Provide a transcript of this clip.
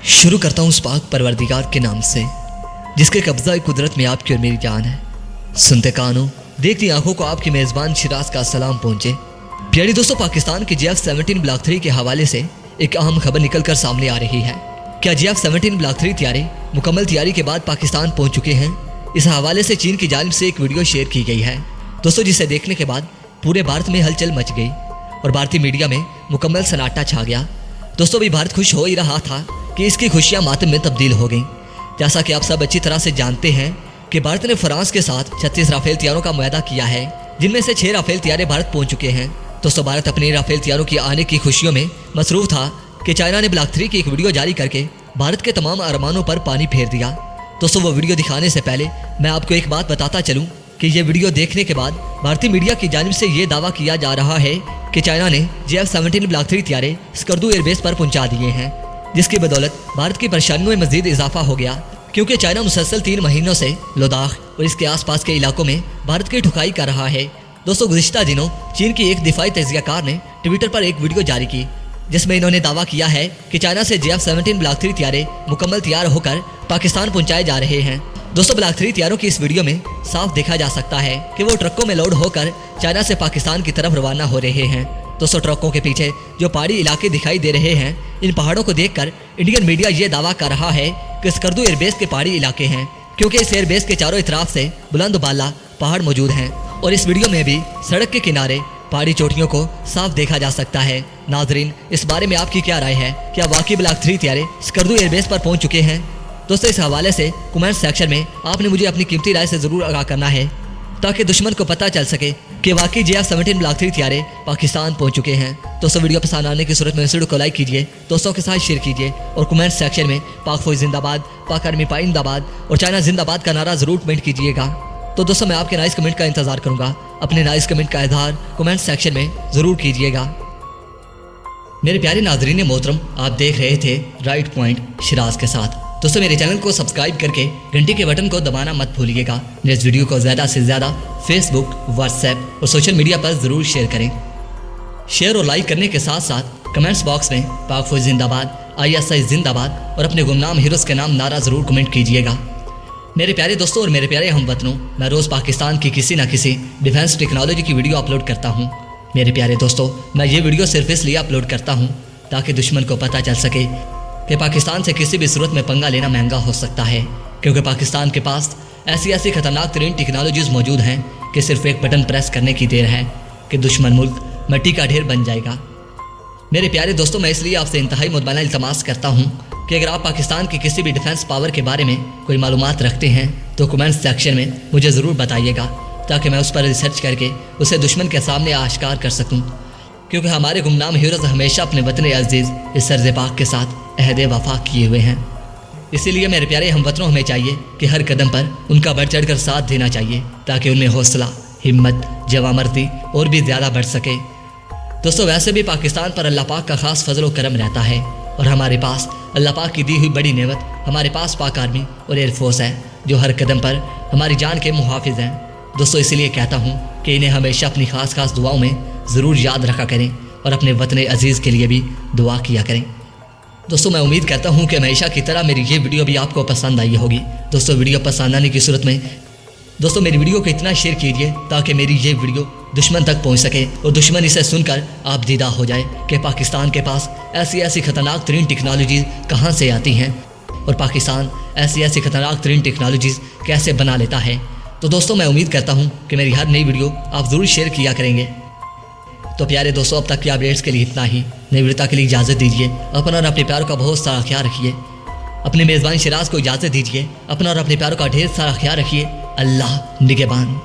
शुरू करता हूँ उस पाक परवरदिगार के नाम से जिसके कब्जा कुदरत में आपकी और मेरी जान है। सुनते कानों देखती आंखों को आपकी मेज़बान शिराज का सलाम पहुंचे। प्यारे दोस्तों, पाकिस्तान के JF-17 ब्लॉक 3 के हवाले से एक अहम खबर निकल कर सामने आ रही है। क्या JF-17 ब्लॉक 3 तैयारी मुकम्मल तैयारी के बाद पाकिस्तान पहुंच चुके हैं? इस हवाले से चीन की जानिब से एक वीडियो शेयर की गई है दोस्तों, जिसे देखने के बाद पूरे भारत में हलचल मच गई और भारतीय मीडिया में मुकम्मल सन्नाटा छा गया। दोस्तों, अभी भारत खुश हो ही रहा था कि इसकी खुशियां मातम में तब्दील हो गईं। जैसा कि आप सब अच्छी तरह से जानते हैं कि भारत ने फ्रांस के साथ 36 राफेल तैयारों का मुआहदा किया है, जिनमें से 6 राफेल तैयारे भारत पहुंच चुके हैं। दोस्तों, भारत अपने राफेल तैयारों की आने की खुशियों में मसरूफ था कि चाइना ने ब्लॉक 3 की एक वीडियो जारी करके भारत के तमाम अरमानों पर पानी फेर दिया। दोस्तों, वो वीडियो दिखाने से पहले मैं आपको एक बात बताता चलूँ कि ये वीडियो देखने के बाद भारतीय मीडिया की जानिब से ये दावा किया जा रहा है कि चाइना ने JF-17 ब्लॉक 3 तैयारे स्कर्दू एयरबेस पर पहुंचा दिए हैं, जिसकी बदौलत भारत की परेशानियों में मजीद इजाफा हो गया, क्योंकि चाइना मुसलसल 3 महीनों से लद्दाख और इसके आसपास के इलाकों में भारत की ठुकाई कर रहा है। दोस्तों, गुज़िश्ता दिनों चीन की एक दिफाई तजियाकार ने ट्विटर पर एक वीडियो जारी की, जिसमें इन्होंने दावा किया है कि चाइना से JF-17 ब्लॉक 3 तैयारे मुकम्मल तैयार होकर पाकिस्तान पहुंचाए जा रहे हैं। दोस्तों, ब्लॉक 3 तैयारों की इस वीडियो में साफ देखा जा सकता है कि वो ट्रकों में लोड होकर चाइना से पाकिस्तान की तरफ रवाना हो रहे हैं। दोस्तों, ट्रकों के पीछे जो पहाड़ी इलाके दिखाई दे रहे हैं, इन पहाड़ों को देखकर इंडियन मीडिया ये दावा कर रहा है कि स्कर्दू एयरबेस के पहाड़ी इलाके हैं, क्योंकि इस एयरबेस के चारों तरफ से बुलंद बाला पहाड़ मौजूद हैं और इस वीडियो में भी सड़क के किनारे पहाड़ी चोटियों को साफ देखा जा सकता है। नाजरीन, इस बारे में आपकी क्या राय है? क्या वाकई ब्लॉक 3 तैयारे स्कर्दू एयरबेस पर पहुंच चुके हैं? दोस्तों, इस हवाले से कमेंट सेक्शन में आपने मुझे अपनी कीमती राय से ज़रूर आगाह करना है, ताकि दुश्मन को पता चल सके कि वाकई JF-17 ब्लॉक 3 तैयारे पाकिस्तान पहुंच चुके हैं। दोस्तों, वीडियो पसंद आने की सूरत में इस वीडियो को लाइक कीजिए, दोस्तों के साथ शेयर कीजिए और कमेंट सेक्शन में पाक फौज जिंदाबाद, पाक आर्मी पाइंदाबाद और चाइना जिंदाबाद का नारा जरूर कमेंट कीजिएगा। तो दोस्तों, मैं आपके नाइस कमेंट का इंतजार करूंगा। अपने नाइस कमेंट का इजहार कमेंट सेक्शन में ज़रूर कीजिएगा। मेरे प्यारे नाजरीन मोहतरम, आप देख रहे थे राइट पॉइंट शिराज के साथ। दोस्तों, मेरे चैनल को सब्सक्राइब करके घंटी के बटन को दबाना मत भूलिएगा। इस वीडियो को ज़्यादा से ज़्यादा फेसबुक, व्हाट्सएप और सोशल मीडिया पर ज़रूर शेयर करें। शेयर और लाइक करने के साथ साथ कमेंट्स बॉक्स में पाक फौज जिंदाबाद, ISI जिंदाबाद और अपने गुमनाम हीरोज़ के नाम नारा ज़रूर कमेंट कीजिएगा। मेरे प्यारे दोस्तों और मेरे प्यारे हमवतनों, मैं रोज़ पाकिस्तान की किसी न किसी डिफेंस टेक्नोलॉजी की वीडियो अपलोड करता हूँ। मेरे प्यारे दोस्तों, मैं ये वीडियो सिर्फ इसलिए अपलोड करता हूँ ताकि दुश्मन को पता चल सके कि पाकिस्तान से किसी भी सूरत में पंगा लेना महंगा हो सकता है, क्योंकि पाकिस्तान के पास ऐसी खतरनाक तरीन टेक्नोलॉजीज़ मौजूद हैं कि सिर्फ एक बटन प्रेस करने की देर है कि दुश्मन मुल्क मिट्टी का ढेर बन जाएगा। मेरे प्यारे दोस्तों, मैं इसलिए आपसे इंतहाई मुतमना इल्तमास करता हूँ कि अगर आप पाकिस्तान की किसी भी डिफेंस पावर के बारे में कोई मालूमात रखते हैं तो कमेंट सेक्शन में मुझे ज़रूर बताइएगा, ताकि मैं उस पर रिसर्च करके उसे दुश्मन के सामने आश्कार कर सकूँ, क्योंकि हमारे गुमनाम हीरोज़ हमेशा अपने वतन अजीज़ इस सरज़ पाक के साथ अहद वफा किए हुए हैं। इसीलिए मेरे प्यारे हमवतनों, हमें चाहिए कि हर कदम पर उनका बढ़ चढ़ कर साथ देना चाहिए, ताकि उनमें हौसला, हिम्मत, जवामर्दी और भी ज़्यादा बढ़ सके। दोस्तों, वैसे भी पाकिस्तान पर अल्लाह पाक का ख़ास फजल व करम रहता है और हमारे पास अल्लाह पाक की दी हुई बड़ी नेमत हमारे पास पाक आर्मी और एयरफोर्स है, जो हर कदम पर हमारी जान के मुहाफिज हैं। दोस्तों, इसलिए कहता हूँ कि इन्हें हमेशा अपनी खास दुआओं में ज़रूर याद रखा करें और अपने वतन अजीज़ के लिए भी दुआ किया करें। दोस्तों, मैं उम्मीद करता हूँ कि हमेशा की तरह मेरी ये वीडियो भी आपको पसंद आई होगी। दोस्तों, वीडियो पसंद आने की सूरत में दोस्तों मेरी वीडियो को इतना शेयर कीजिए ताकि मेरी ये वीडियो दुश्मन तक पहुँच सके और दुश्मन इसे सुनकर आप दीदा हो जाए कि पाकिस्तान के पास ऐसी खतरनाक तरीन टेक्नोलॉजीज़ कहाँ से आती हैं और पाकिस्तान ऐसी खतरनाक तरीन टेक्नोलॉजीज़ कैसे बना लेता है। तो दोस्तों, मैं उम्मीद करता हूँ कि मेरी हर नई वीडियो आप ज़रूर शेयर किया करेंगे। तो प्यारे दोस्तों, अब तक की अपडेट्स के लिए इतना ही। नई वीडियो के लिए इजाज़त दीजिए। अपना और अपने प्यार का बहुत सारा ख्याल रखिए। अपने मेज़बान शिराज को इजाज़त दीजिए। अपना और अपने प्यार का ढेर सारा ख्याल रखिए। अल्लाह निगहबान।